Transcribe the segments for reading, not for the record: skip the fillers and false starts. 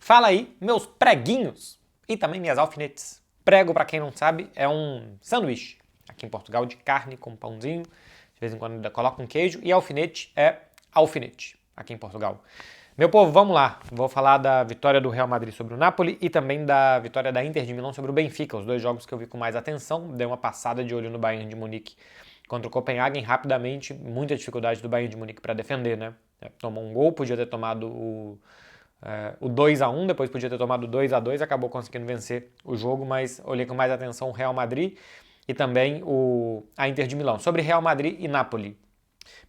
Fala aí, meus preguinhos e também minhas alfinetes. Prego, para quem não sabe, é um sanduíche. Aqui em Portugal, de carne com pãozinho. De vez em quando ainda coloca um queijo. E alfinete é alfinete, aqui em Portugal. Meu povo, vamos lá. Vou falar da vitória do Real Madrid sobre o Napoli e também da vitória da Inter de Milão sobre o Benfica. Os dois jogos que eu vi com mais atenção. Dei uma passada de olho no Bayern de Munique contra o Copenhagen rapidamente. Muita dificuldade do Bayern de Munique para defender, né? Tomou um gol, podia ter tomado o 2-1, depois podia ter tomado 2-2, acabou conseguindo vencer o jogo, mas olhei com mais atenção o Real Madrid e também a Inter de Milão. Sobre Real Madrid e Napoli.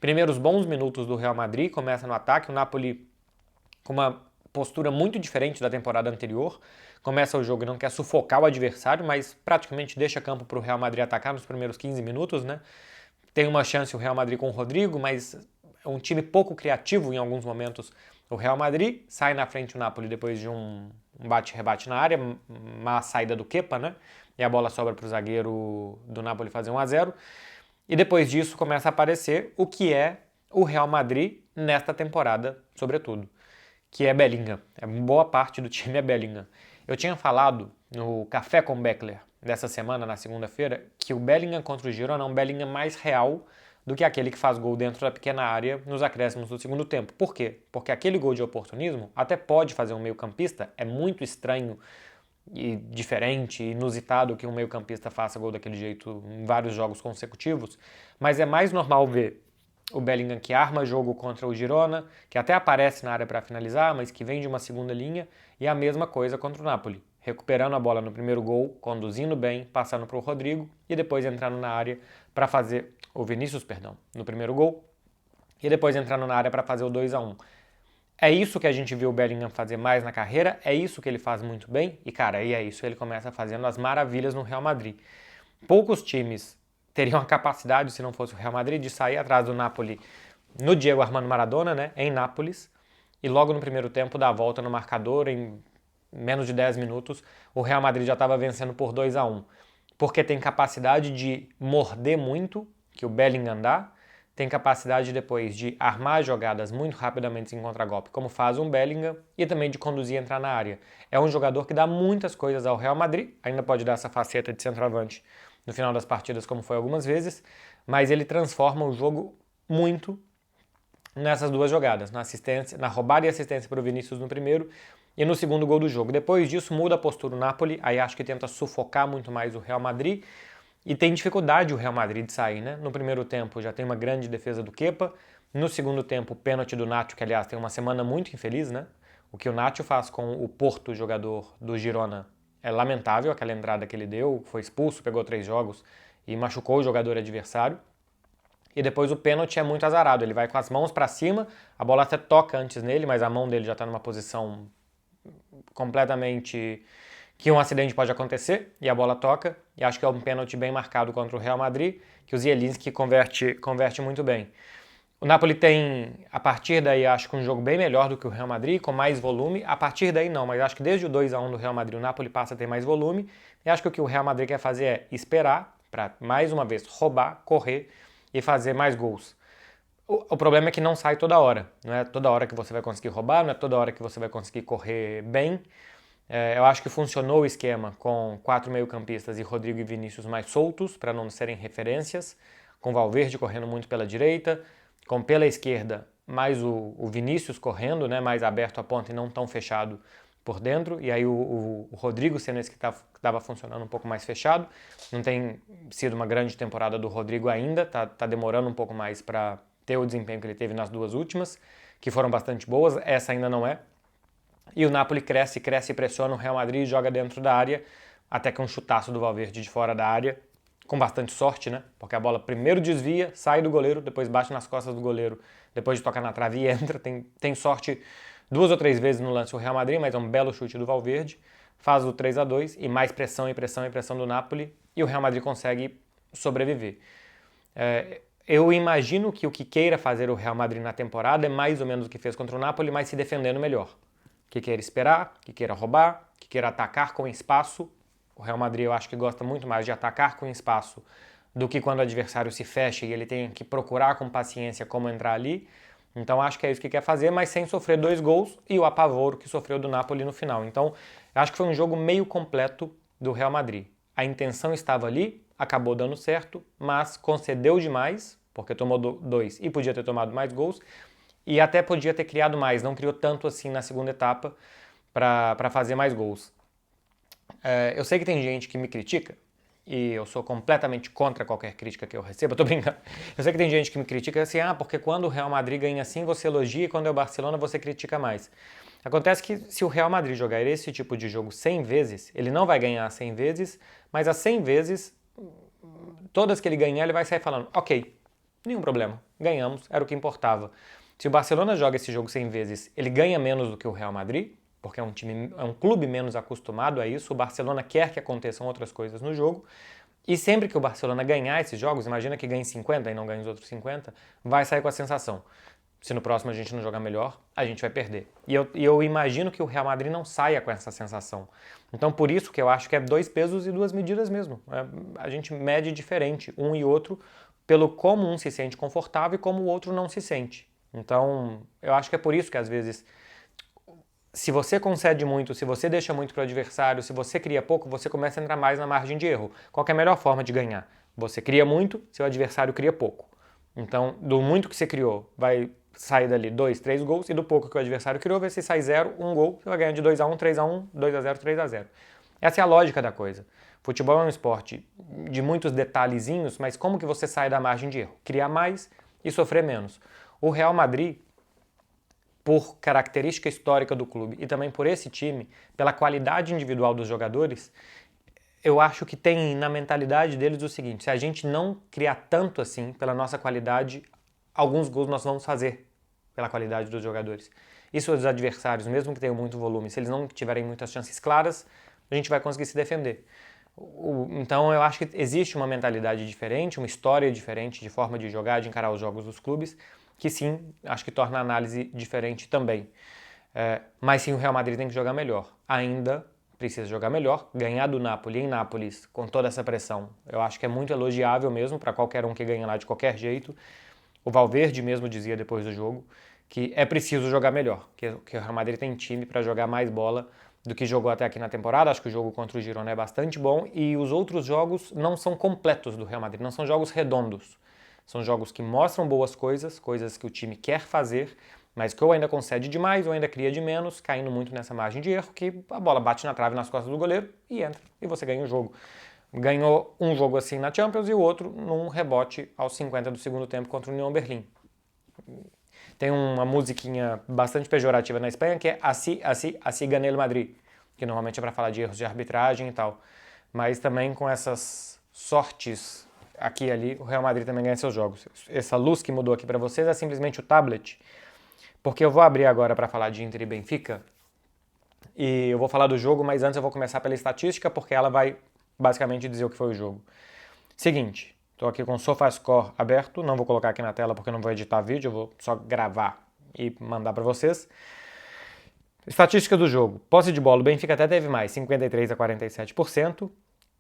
Primeiros bons minutos do Real Madrid, começa no ataque, o Napoli com uma postura muito diferente da temporada anterior, começa o jogo e não quer sufocar o adversário, mas praticamente deixa campo para o Real Madrid atacar nos primeiros 15 minutos, né? Tem uma chance o Real Madrid com o Rodrigo, mas é um time pouco criativo em alguns momentos. O Real Madrid sai na frente o Napoli depois de um bate-rebate na área, uma saída do Kepa, né? E a bola sobra para o zagueiro do Napoli fazer 1-0. E depois disso começa a aparecer o que é o Real Madrid nesta temporada, sobretudo, que é Bellingham. Boa parte do time é Bellingham. Eu tinha falado no Café com Beckler dessa semana, na segunda-feira, que o Bellingham contra o Girona é um Bellingham mais real do que aquele que faz gol dentro da pequena área nos acréscimos do segundo tempo. Por quê? Porque aquele gol de oportunismo até pode fazer um meio-campista, é muito estranho e diferente, inusitado que um meio-campista faça gol daquele jeito em vários jogos consecutivos, mas é mais normal ver o Bellingham que arma jogo contra o Girona, que até aparece na área para finalizar, mas que vem de uma segunda linha, e a mesma coisa contra o Napoli, recuperando a bola no primeiro gol, conduzindo bem, passando para o Rodrigo e depois entrando na área para fazer o Vinícius, no primeiro gol, e depois entrando na área para fazer o 2-1. É isso que a gente viu o Bellingham fazer mais na carreira, é isso que ele faz muito bem, e cara, e é isso, ele começa fazendo as maravilhas no Real Madrid. Poucos times teriam a capacidade, se não fosse o Real Madrid, de sair atrás do Napoli no Diego Armando Maradona, né, em Nápoles, e logo no primeiro tempo dar a volta no marcador em menos de 10 minutos, o Real Madrid já estava vencendo por 2-1. Porque tem capacidade de morder muito, que o Bellingham dá, tem capacidade depois de armar jogadas muito rapidamente em contragolpe, como faz um Bellingham, e também de conduzir e entrar na área. É um jogador que dá muitas coisas ao Real Madrid, ainda pode dar essa faceta de centroavante no final das partidas, como foi algumas vezes, mas ele transforma o jogo muito nessas duas jogadas, na assistência, na roubada e assistência para o Vinícius no primeiro e no segundo gol do jogo. Depois disso muda a postura o Napoli, aí acho que tenta sufocar muito mais o Real Madrid e tem dificuldade o Real Madrid de sair, né? No primeiro tempo já tem uma grande defesa do Kepa, no segundo tempo o pênalti do Nacho, que aliás tem uma semana muito infeliz, né? O que o Nacho faz com o Porto, jogador do Girona, é lamentável, aquela entrada que ele deu, foi expulso, pegou 3 jogos e machucou o jogador adversário. E depois o pênalti é muito azarado, ele vai com as mãos para cima, a bola até toca antes nele, mas a mão dele já está numa posição completamente que um acidente pode acontecer e a bola toca, e acho que é um pênalti bem marcado contra o Real Madrid, que o Zielinski converte muito bem. O Napoli tem, a partir daí, acho que um jogo bem melhor do que o Real Madrid, com mais volume. A partir daí não, mas acho que desde o 2-1 do Real Madrid o Napoli passa a ter mais volume, e acho que o que o Real Madrid quer fazer é esperar para, mais uma vez, roubar, correr e fazer mais gols. O problema é que não sai toda hora, não é toda hora que você vai conseguir roubar, não é toda hora que você vai conseguir correr bem. Eu acho que funcionou o esquema com 4 meio-campistas e Rodrigo e Vinícius mais soltos, para não serem referências, com Valverde correndo muito pela direita, com pela esquerda mais o Vinícius correndo, né, mais aberto a ponta e não tão fechado por dentro, e aí o Rodrigo sendo esse que estava funcionando um pouco mais fechado. Não tem sido uma grande temporada do Rodrigo ainda, tá demorando um pouco mais para ter o desempenho que ele teve nas duas últimas, que foram bastante boas, essa ainda não é. E o Napoli cresce, pressiona o Real Madrid, joga dentro da área, até que um chutaço do Valverde de fora da área, com bastante sorte, né? Porque a bola primeiro desvia, sai do goleiro, depois bate nas costas do goleiro, depois de tocar na trave e entra. Tem sorte 2 ou 3 vezes no lance o Real Madrid, mas é um belo chute do Valverde, faz o 3-2 e mais pressão e pressão e pressão do Napoli, e o Real Madrid consegue sobreviver. Eu imagino que o que queira fazer o Real Madrid na temporada é mais ou menos o que fez contra o Napoli, mas se defendendo melhor. Que queira esperar, que queira roubar, que queira atacar com espaço. O Real Madrid eu acho que gosta muito mais de atacar com espaço do que quando o adversário se fecha e ele tem que procurar com paciência como entrar ali. Então acho que é isso que quer fazer, mas sem sofrer 2 gols e o apavoro que sofreu do Napoli no final. Então acho que foi um jogo meio completo do Real Madrid. A intenção estava ali, acabou dando certo, mas concedeu demais, porque tomou 2 e podia ter tomado mais gols, e até podia ter criado mais, não criou tanto assim na segunda etapa para fazer mais gols. Eu sei que tem gente que me critica, e eu sou completamente contra qualquer crítica que eu receba, tô brincando. Eu sei que tem gente que me critica assim, porque quando o Real Madrid ganha assim, você elogia, e quando é o Barcelona, você critica mais. Acontece que se o Real Madrid jogar esse tipo de jogo 100 vezes, ele não vai ganhar 100 vezes, mas as 100 vezes, todas que ele ganhar, ele vai sair falando, ok, nenhum problema, ganhamos, era o que importava. Se o Barcelona joga esse jogo 100 vezes, ele ganha menos do que o Real Madrid, porque é um clube menos acostumado a isso, o Barcelona quer que aconteçam outras coisas no jogo, e sempre que o Barcelona ganhar esses jogos, imagina que ganhe 50 e não ganhe os outros 50, vai sair com a sensação, se no próximo a gente não jogar melhor, a gente vai perder. E eu imagino que o Real Madrid não saia com essa sensação. Então por isso que eu acho que é 2 pesos e 2 medidas mesmo. A gente mede diferente, um e outro, pelo como um se sente confortável e como o outro não se sente. Então eu acho que é por isso que às vezes, se você concede muito, se você deixa muito para o adversário, se você cria pouco, você começa a entrar mais na margem de erro. Qual é a melhor forma de ganhar? Você cria muito, seu adversário cria pouco. Então, do muito que você criou, vai sair dali 2, 3 gols, e do pouco que o adversário criou, vai ser sai 0, 1 gol, você vai ganhar de 2-1, 3-1, 2-0, 3-0. Essa é a lógica da coisa. Futebol é um esporte de muitos detalhezinhos, mas como que você sai da margem de erro? Criar mais e sofrer menos. O Real Madrid, por característica histórica do clube e também por esse time, pela qualidade individual dos jogadores, eu acho que tem na mentalidade deles o seguinte: se a gente não criar tanto assim, pela nossa qualidade, alguns gols nós vamos fazer pela qualidade dos jogadores. E se os adversários, mesmo que tenham muito volume, se eles não tiverem muitas chances claras, a gente vai conseguir se defender. Então eu acho que existe uma mentalidade diferente, uma história diferente de forma de jogar, de encarar os jogos dos clubes, que sim, acho que torna a análise diferente também. Mas sim, o Real Madrid tem que jogar melhor. Ainda precisa jogar melhor, ganhar do Napoli em Nápoles com toda essa pressão. Eu acho que é muito elogiável mesmo para qualquer um que ganha lá de qualquer jeito. O Valverde mesmo dizia depois do jogo que é preciso jogar melhor, que o Real Madrid tem time para jogar mais bola do que jogou até aqui na temporada. Acho que o jogo contra o Girona é bastante bom e os outros jogos não são completos do Real Madrid, não são jogos redondos. São jogos que mostram boas coisas, coisas que o time quer fazer, mas que ou ainda concede demais ou ainda cria de menos, caindo muito nessa margem de erro, que a bola bate na trave nas costas do goleiro e entra, e você ganha o jogo. Ganhou um jogo assim na Champions e o outro num rebote aos 50 do segundo tempo contra o União Berlim. Tem uma musiquinha bastante pejorativa na Espanha que é así gané el Madrid, que normalmente é para falar de erros de arbitragem e tal. Mas também com essas sortes aqui e ali, o Real Madrid também ganha seus jogos. Essa luz que mudou aqui para vocês é simplesmente o tablet, porque eu vou abrir agora para falar de Inter e Benfica, e eu vou falar do jogo, mas antes eu vou começar pela estatística, porque ela vai basicamente dizer o que foi o jogo. Seguinte, estou aqui com o SofaScore aberto, não vou colocar aqui na tela porque eu não vou editar vídeo, eu vou só gravar e mandar para vocês. Estatística do jogo. Posse de bola, o Benfica até teve mais, 53% a 47%,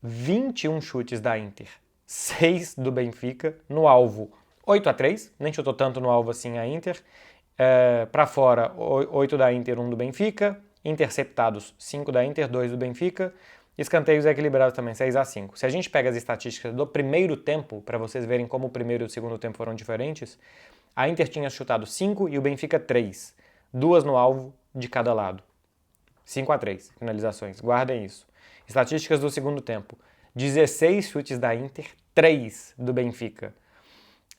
21 chutes da Inter, 6 do Benfica, no alvo 8-3, nem chutou tanto no alvo assim a Inter, para fora 8 da Inter, 1 do Benfica, interceptados 5 da Inter, 2 do Benfica, escanteios equilibrados também, 6-5. Se a gente pega as estatísticas do primeiro tempo, para vocês verem como o primeiro e o segundo tempo foram diferentes, a Inter tinha chutado 5 e o Benfica 3. 2 no alvo de cada lado. 5-3 finalizações, guardem isso. Estatísticas do segundo tempo. 16 chutes da Inter, 3 do Benfica.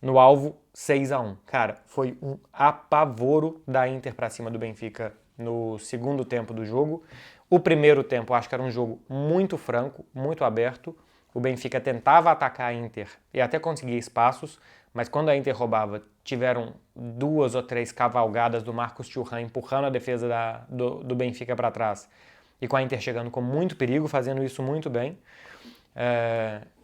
No alvo, 6-1. Cara, foi um apavoro da Inter para cima do Benfica no segundo tempo do jogo. O primeiro tempo, acho que era um jogo muito franco, muito aberto. O Benfica tentava atacar a Inter e até conseguia espaços, mas quando a Inter roubava, tiveram 2 ou 3 cavalgadas do Marcos Thuram empurrando a defesa do Benfica para trás. E com a Inter chegando com muito perigo, fazendo isso muito bem.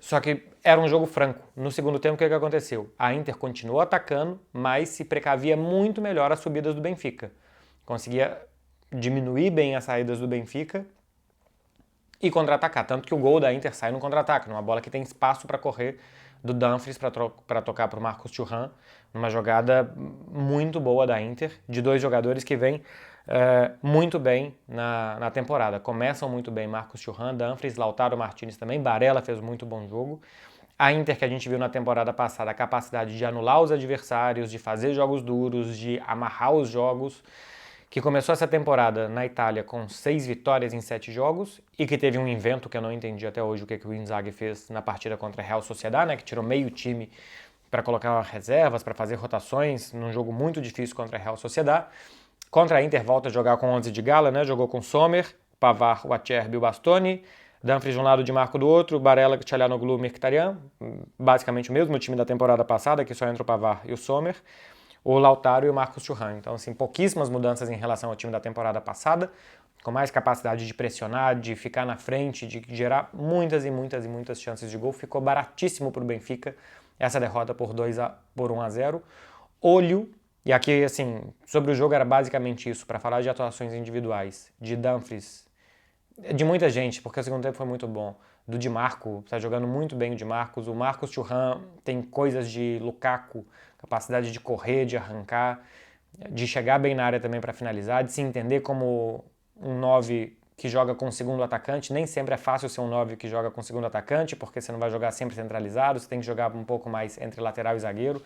Só que era um jogo franco. No segundo tempo, o que aconteceu? A Inter continuou atacando, mas se precavia muito melhor as subidas do Benfica. Conseguia diminuir bem as saídas do Benfica e contra-atacar. Tanto que o gol da Inter sai no contra-ataque, numa bola que tem espaço para correr do Dumfries para tocar para o Marcos Thuram. numa jogada muito boa da Inter, de dois jogadores que vêm muito bem na temporada. Começam muito bem Marcos Thuram, Dumfries, Lautaro Martinez também, Barella fez muito bom jogo. A Inter, que a gente viu na temporada passada, a capacidade de anular os adversários, de fazer jogos duros, de amarrar os jogos, que começou essa temporada na Itália com 6 vitórias em 7 jogos e que teve um invento que eu não entendi até hoje o que o Inzaghi fez na partida contra a Real Sociedad, né, que tirou meio time para colocar reservas, para fazer rotações, num jogo muito difícil contra a Real Sociedad. Contra a Inter volta a jogar com 11 de gala, né, jogou com Sommer, Pavard, o Acerbi e o Bastoni, Dumfries de um lado, Di Marco do outro, Barella, Çalhanoğlu, Mkhitaryan, basicamente o mesmo time da temporada passada, que só entra o Pavard e o Sommer, o Lautaro e o Marcos Thuram. Então, assim, pouquíssimas mudanças em relação ao time da temporada passada, com mais capacidade de pressionar, de ficar na frente, de gerar muitas e muitas e muitas chances de gol. Ficou baratíssimo para o Benfica essa derrota por 1-0. Olho, e aqui, assim, sobre o jogo era basicamente isso, para falar de atuações individuais, de Dumfries, de muita gente, porque o segundo tempo foi muito bom. Do Di Marco, tá jogando muito bem o Di Marcos. O Marcos Thuram tem coisas de Lukaku, capacidade de correr, de arrancar, de chegar bem na área também para finalizar, de se entender como um 9 que joga com o segundo atacante. Nem sempre é fácil ser um 9 que joga com o segundo atacante, porque você não vai jogar sempre centralizado, você tem que jogar um pouco mais entre lateral e zagueiro.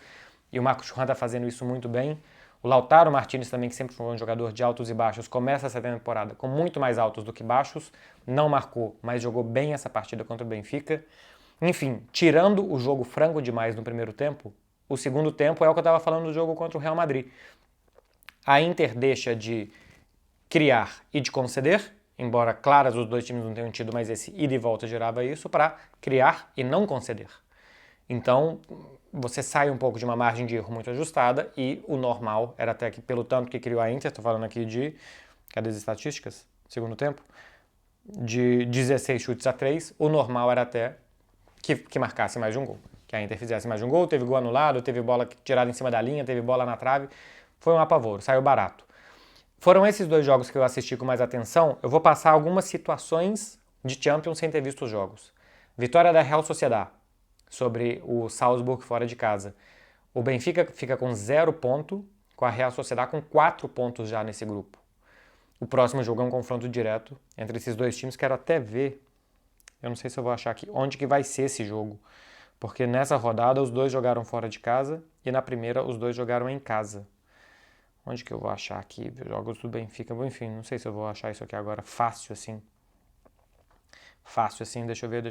E o Marcos Thuram tá fazendo isso muito bem. O Lautaro Martinez também, que sempre foi um jogador de altos e baixos, começa essa temporada com muito mais altos do que baixos, não marcou, mas jogou bem essa partida contra o Benfica. Enfim, tirando o jogo franco demais no primeiro tempo, o segundo tempo é o que eu estava falando do jogo contra o Real Madrid. A Inter deixa de criar e de conceder, embora, claras, os dois times não tenham tido, mas esse ida e volta gerava isso, para criar e não conceder. Então, você sai um pouco de uma margem de erro muito ajustada e o normal era até que, pelo tanto que criou a Inter, estou falando aqui de, cadê as estatísticas? Segundo tempo, de 16 chutes a 3, o normal era até que marcasse mais de um gol, que a Inter fizesse mais de um gol, teve gol anulado, teve bola tirada em cima da linha, teve bola na trave, foi um apavoro, saiu barato. Foram esses dois jogos que eu assisti com mais atenção. Eu vou passar algumas situações de Champions sem ter visto os jogos. Vitória da Real Sociedad sobre o Salzburg fora de casa. O Benfica fica com 0 ponto, com a Real Sociedad com 4 pontos já nesse grupo. O próximo jogo é um confronto direto entre esses dois times. Quero até ver, eu não sei se eu vou achar aqui, onde que vai ser esse jogo. Porque nessa rodada os dois jogaram fora de casa e na primeira os dois jogaram em casa. Onde que eu vou achar aqui? Jogos do Benfica. Bom, enfim, não sei se eu vou achar isso aqui agora fácil assim. Fácil assim, deixa eu ver.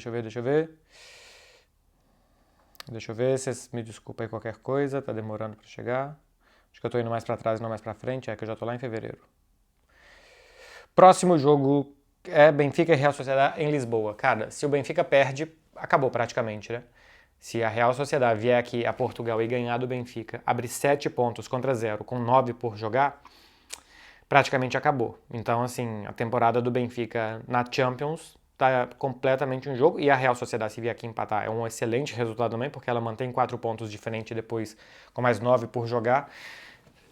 Deixa eu ver, vocês me desculpem aí qualquer coisa, tá demorando para chegar. Acho que eu tô indo mais para trás e não mais para frente, é que eu já tô lá em fevereiro. Próximo jogo é Benfica e Real Sociedad em Lisboa. Cara, se o Benfica perde, acabou praticamente, né? Se a Real Sociedad vier aqui a Portugal e ganhar do Benfica, abre 7 pontos contra 0, com 9 por jogar, praticamente acabou. Então, assim, a temporada do Benfica na Champions tá completamente um jogo, e a Real Sociedad, se vier aqui empatar, é um excelente resultado também, porque ela mantém 4 pontos diferente depois, com mais 9 por jogar.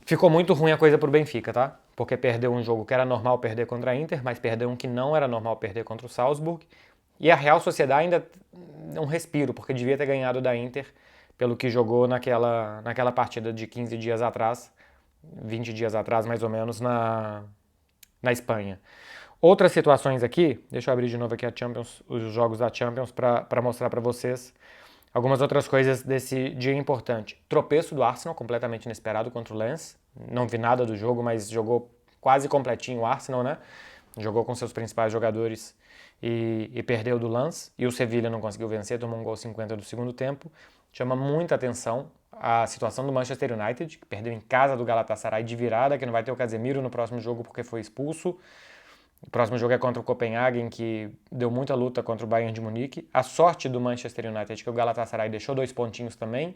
Ficou muito ruim a coisa pro Benfica, tá? Porque perdeu um jogo que era normal perder contra a Inter, mas perdeu um que não era normal perder contra o Salzburg. E a Real Sociedad ainda um respiro, porque devia ter ganhado da Inter pelo que jogou naquela partida de 15 dias atrás, 20 dias atrás mais ou menos, na Espanha. Outras situações aqui, deixa eu abrir de novo aqui os jogos da Champions para mostrar para vocês algumas outras coisas desse dia importante. Tropeço do Arsenal, completamente inesperado contra o Lens. Não vi nada do jogo, mas jogou quase completinho o Arsenal, né? Jogou com seus principais jogadores e perdeu do Lens. E o Sevilla não conseguiu vencer, tomou um gol 50 do segundo tempo. Chama muita atenção a situação do Manchester United, que perdeu em casa do Galatasaray de virada, que não vai ter o Casemiro no próximo jogo porque foi expulso. O próximo jogo é contra o Copenhagen, que deu muita luta contra o Bayern de Munique. A sorte do Manchester United é que o Galatasaray deixou 2 pontinhos também,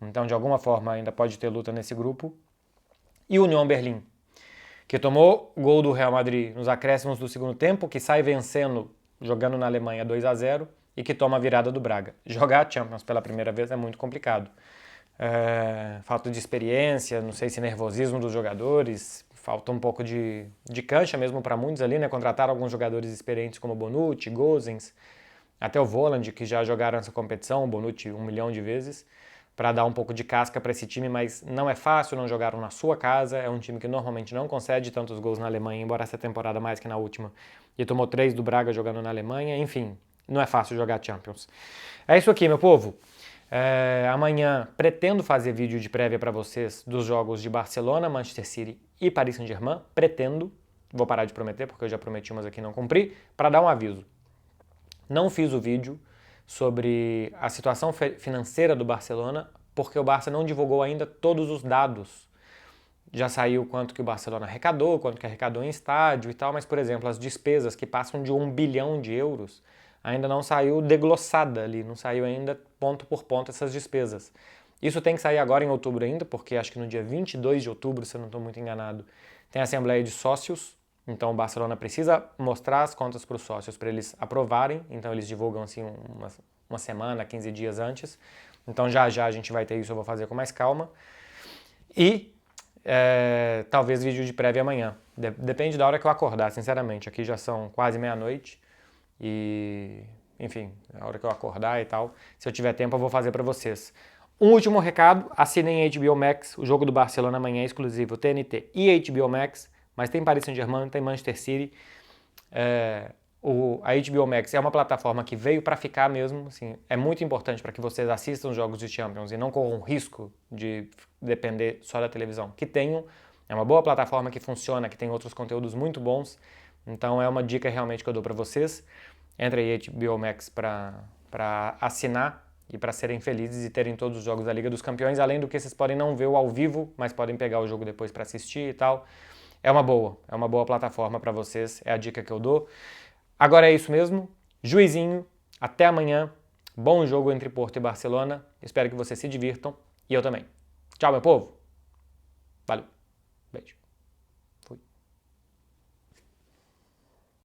então de alguma forma ainda pode ter luta nesse grupo. E o Union Berlim, que tomou gol do Real Madrid nos acréscimos do segundo tempo, que sai vencendo, jogando na Alemanha 2-0, e que toma a virada do Braga. Jogar a Champions pela primeira vez é muito complicado. Falta de experiência, não sei se nervosismo dos jogadores, falta um pouco de cancha mesmo para muitos ali, né? Contrataram alguns jogadores experientes como Bonucci, Gosens, até o Voland, que já jogaram essa competição, o Bonucci 1 milhão de vezes. para dar um pouco de casca para esse time, mas não é fácil, não jogaram na sua casa, é um time que normalmente não concede tantos gols na Alemanha, embora essa temporada mais que na última, e tomou 3 do Braga jogando na Alemanha, enfim, não é fácil jogar Champions. É isso aqui, meu povo. Amanhã pretendo fazer vídeo de prévia para vocês dos jogos de Barcelona, Manchester City e Paris Saint-Germain, pretendo, vou parar de prometer porque eu já prometi umas aqui e não cumpri, para dar um aviso. Não fiz o vídeo sobre a situação financeira do Barcelona, porque o Barça não divulgou ainda todos os dados. Já saiu quanto que o Barcelona arrecadou, quanto que arrecadou em estádio e tal, mas, por exemplo, as despesas que passam de 1 bilhão de euros ainda não saiu deglossada ali, não saiu ainda ponto por ponto essas despesas. Isso tem que sair agora em outubro ainda, porque acho que no dia 22 de outubro, se eu não estou muito enganado, tem a Assembleia de Sócios. Então o Barcelona precisa mostrar as contas para os sócios para eles aprovarem, então eles divulgam assim uma semana, 15 dias antes. Então já a gente vai ter isso, eu vou fazer com mais calma. E talvez vídeo de prévia amanhã. Depende da hora que eu acordar, sinceramente. Aqui já são quase meia-noite e, enfim, a hora que eu acordar e tal, se eu tiver tempo eu vou fazer para vocês. Um último recado, assinem HBO Max, o jogo do Barcelona amanhã é exclusivo TNT e HBO Max. Mas tem Paris Saint-Germain, tem Manchester City. A HBO Max é uma plataforma que veio para ficar mesmo. Assim, é muito importante para que vocês assistam os jogos de Champions e não corram risco de depender só da televisão. Que tenham. É uma boa plataforma que funciona, que tem outros conteúdos muito bons. Então é uma dica realmente que eu dou para vocês. Entre aí HBO Max para assinar e para serem felizes e terem todos os jogos da Liga dos Campeões. Além do que vocês podem não ver o ao vivo, mas podem pegar o jogo depois para assistir e tal. É uma boa plataforma para vocês, é a dica que eu dou. Agora é isso mesmo, juizinho, até amanhã, bom jogo entre Porto e Barcelona, espero que vocês se divirtam e eu também. Tchau, meu povo, valeu, beijo.